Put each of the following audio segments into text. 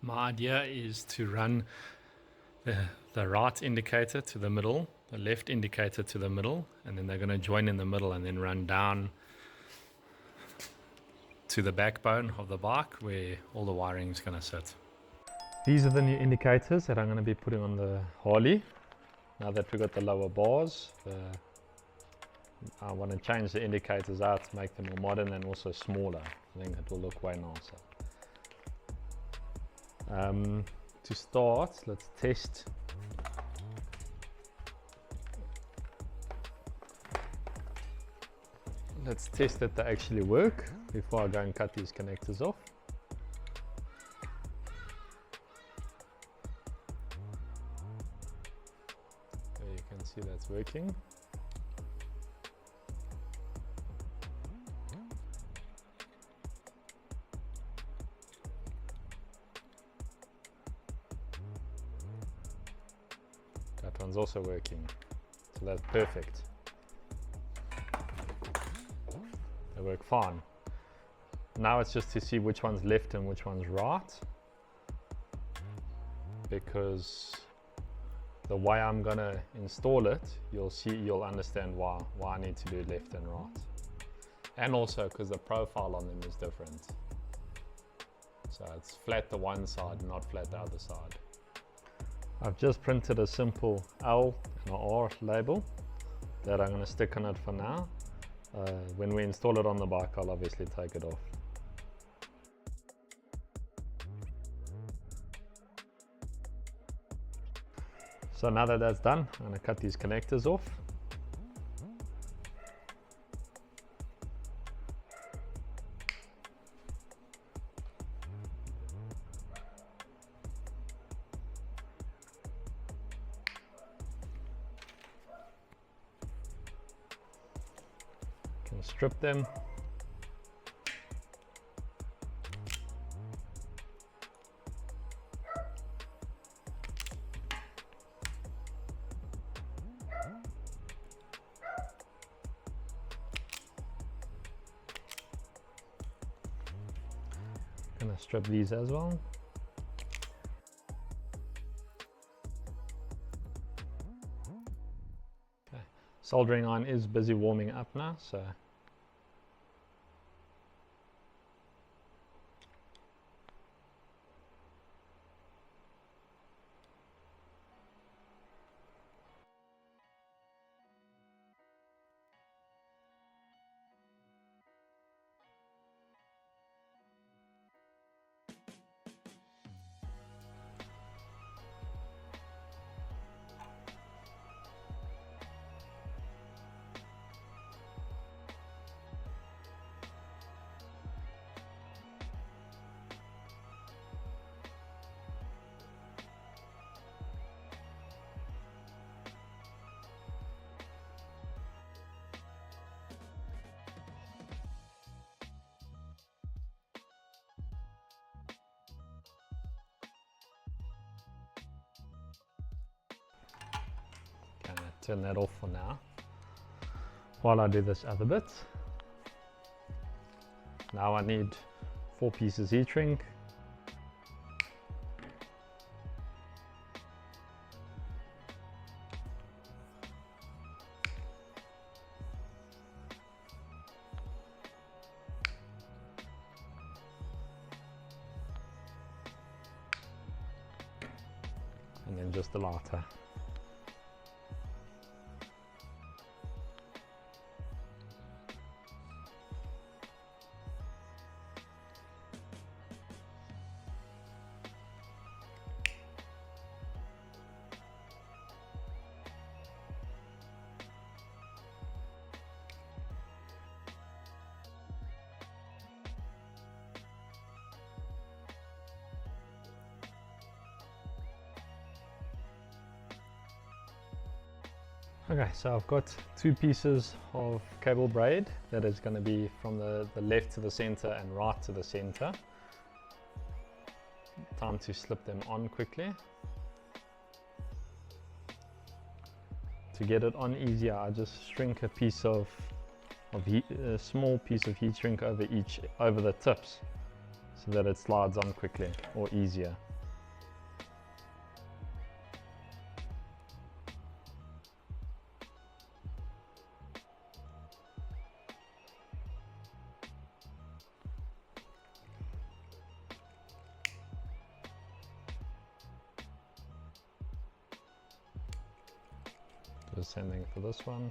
My idea is to run the right indicator to the middle, the left indicator to the middle, and then they're going to join in the middle and then run down to the backbone of the bike where all the wiring is going to sit. These are the new indicators that I'm going to be putting on the Harley. Now that we've got the lower bars, I want to change the indicators out to make them more modern and also smaller. I think it will look way nicer. To start, let's test that they actually work before I go and cut these connectors off. There you can see that's working. That one's also working, so that's perfect. They work fine. Now it's just to see which one's left and which one's right, because the way I'm gonna install it, you'll understand why I need to do left and right, and also because the profile on them is different. So it's flat the one side, not flat the other side. I've just printed a simple L and an R label that I'm going to stick on it for now. When we install it on the bike, I'll obviously take it off. So now that that's done, I'm going to cut these connectors off. Can strip them. Gonna strip these as well. Okay. Soldering iron is busy warming up now, so turn that off for now while I do this other bit. Now I need 4 pieces heat shrink, and then just a lighter. Okay, so I've got 2 pieces of cable braid that is going to be from the left to the center and right to the center. Time to slip them on quickly. To get it on easier, I just shrink a piece of a small piece of heat shrink over the tips so that it slides on quickly or easier. the same thing for this one.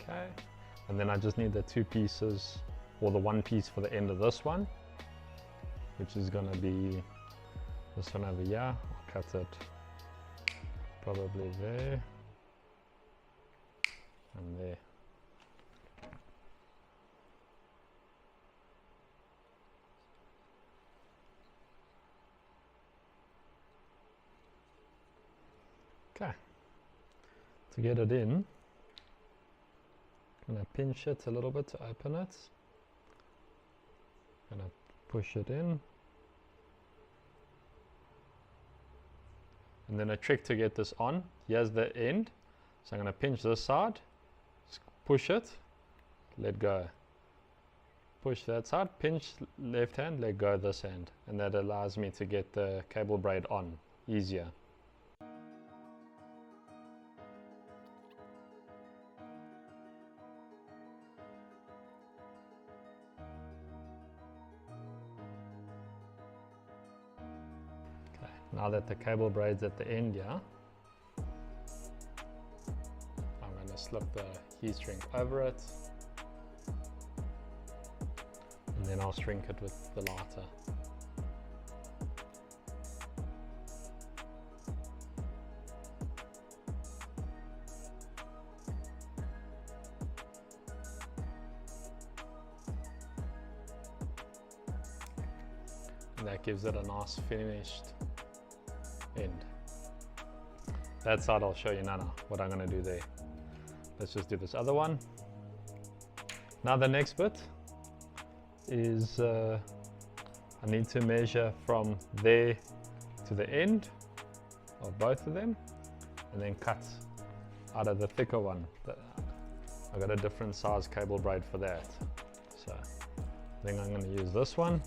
Okay, and then I just need the 2 pieces, or the 1 piece for the end of this one, which is going to be this one over here. I'll cut it probably there and there. Okay, to get it in, I'm going to pinch it a little bit to open it. I'm going to push it in. And then a trick to get this on, here's the end. So I'm going to pinch this side, push it, let go. Push that side, pinch left hand, let go this hand. And that allows me to get the cable braid on easier. Now that the cable braid's at the end here, I'm going to slip the heat shrink over it, and then I'll shrink it with the lighter. And that gives it a nice finished end. That side I'll show you now what I'm going to do there. Let's just do this other one. Now the next bit is I need to measure from there to the end of both of them, and then cut out of the thicker one. I've got a different size cable braid for that, so I think I'm going to use this one.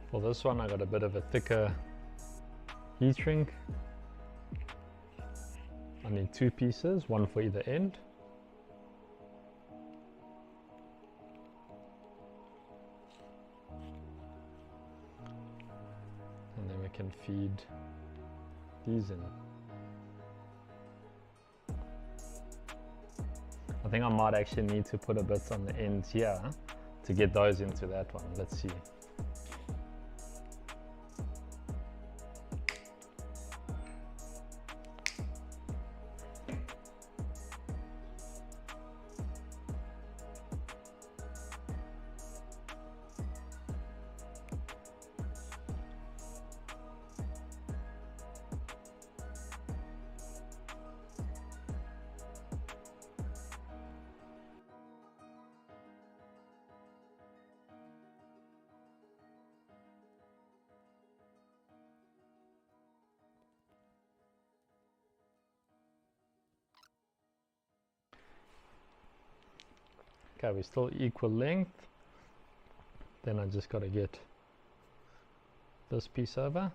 For this one, I got a bit of a thicker heat shrink. I need 2 pieces, 1 for either end. And then we can feed these in. I think I might actually need to put a bit on the ends here to get those into that one. Let's see. Okay, we're still equal length. Then I just got to get this piece over.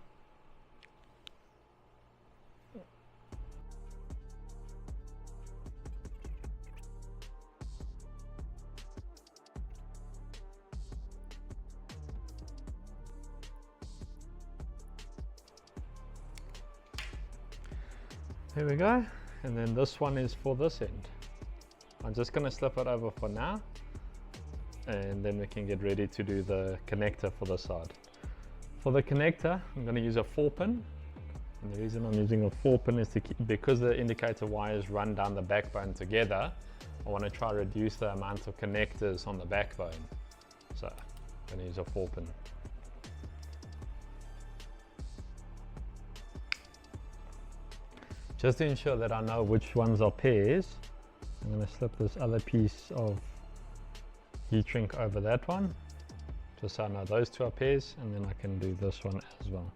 There we go. And then this one is for this end. I'm just going to slip it over for now, and then we can get ready to do the connector for the side. For the connector, I'm going to use a 4-pin, and the reason I'm using a 4-pin is to keep, because the indicator wires run down the backbone together, I want to try to reduce the amount of connectors on the backbone. So I'm going to use a 4-pin. Just to ensure that I know which ones are pairs, I'm going to slip this other piece of heat shrink over that one Just so I know those two are pairs, and then I can do this one as well.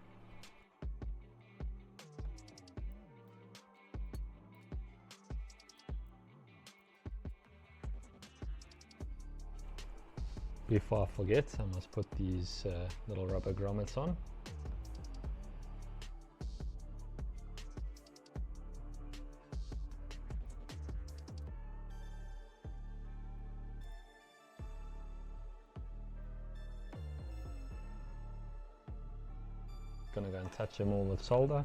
Before I forget, I must put these little rubber grommets on. Gonna go and touch them all with solder.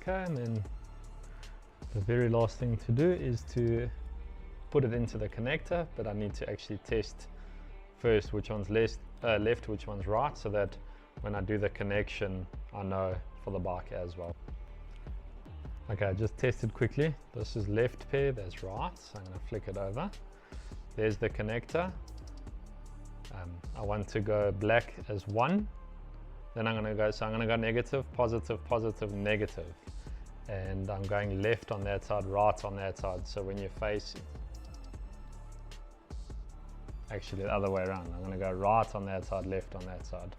Okay, and then the very last thing to do is to put it into the connector, but I need to actually test first which one's left, which one's right, so that when I do the connection, I know for the bike as well. Okay, I just tested quickly. This is left pair, that's right, so I'm going to flick it over. There's the connector. I want to go black as 1. Then I'm going to go negative, positive, positive, negative. And I'm going left on that side, right on that side. So when you face, actually the other way around. I'm going to go right on that side, left on that side.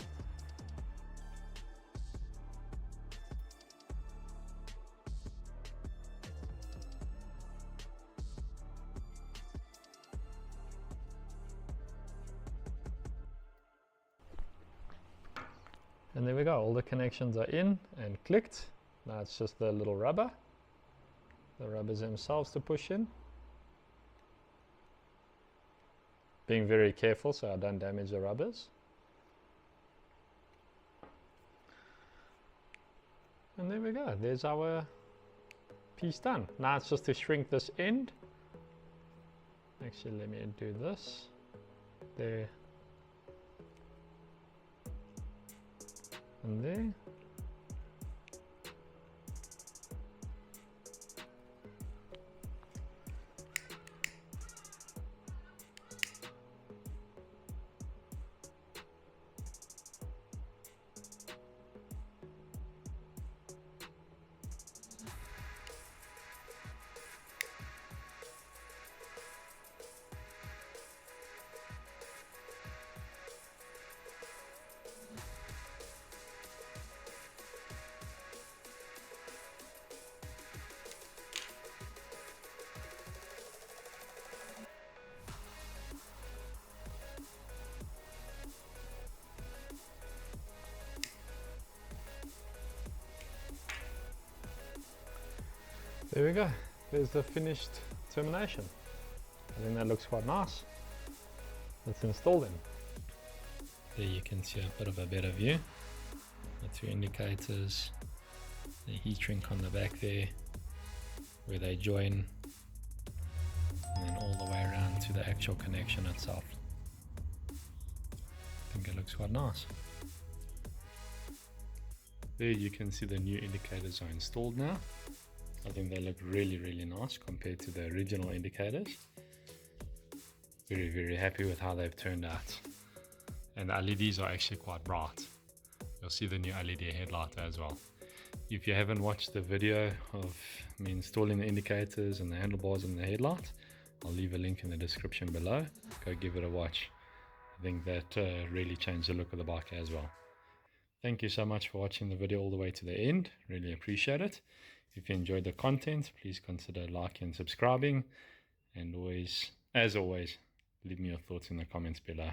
And there we go, all the connections are in and clicked. Now it's just the little rubber, the rubbers themselves to push in. Being very careful so I don't damage the rubbers. And there we go, there's our piece done. Now it's just to shrink this end. Actually, let me do this. There. And there. There we go, there's the finished termination. I think that looks quite nice. Let's install them. There you can see a bit of a better view. The 2 indicators, the heat shrink on the back there, where they join, and then all the way around to the actual connection itself. I think it looks quite nice. There you can see the new indicators are installed now. I think they look really, really nice compared to the original indicators. Very, very happy with how they've turned out. And the LEDs are actually quite bright. You'll see the new LED headlight as well. If you haven't watched the video of me installing the indicators and the handlebars and the headlight, I'll leave a link in the description below. Go give it a watch. I think that really changed the look of the bike as well. Thank you so much for watching the video all the way to the end. Really appreciate it. If you enjoyed the content, please consider liking and subscribing. And always, as always, leave me your thoughts in the comments below.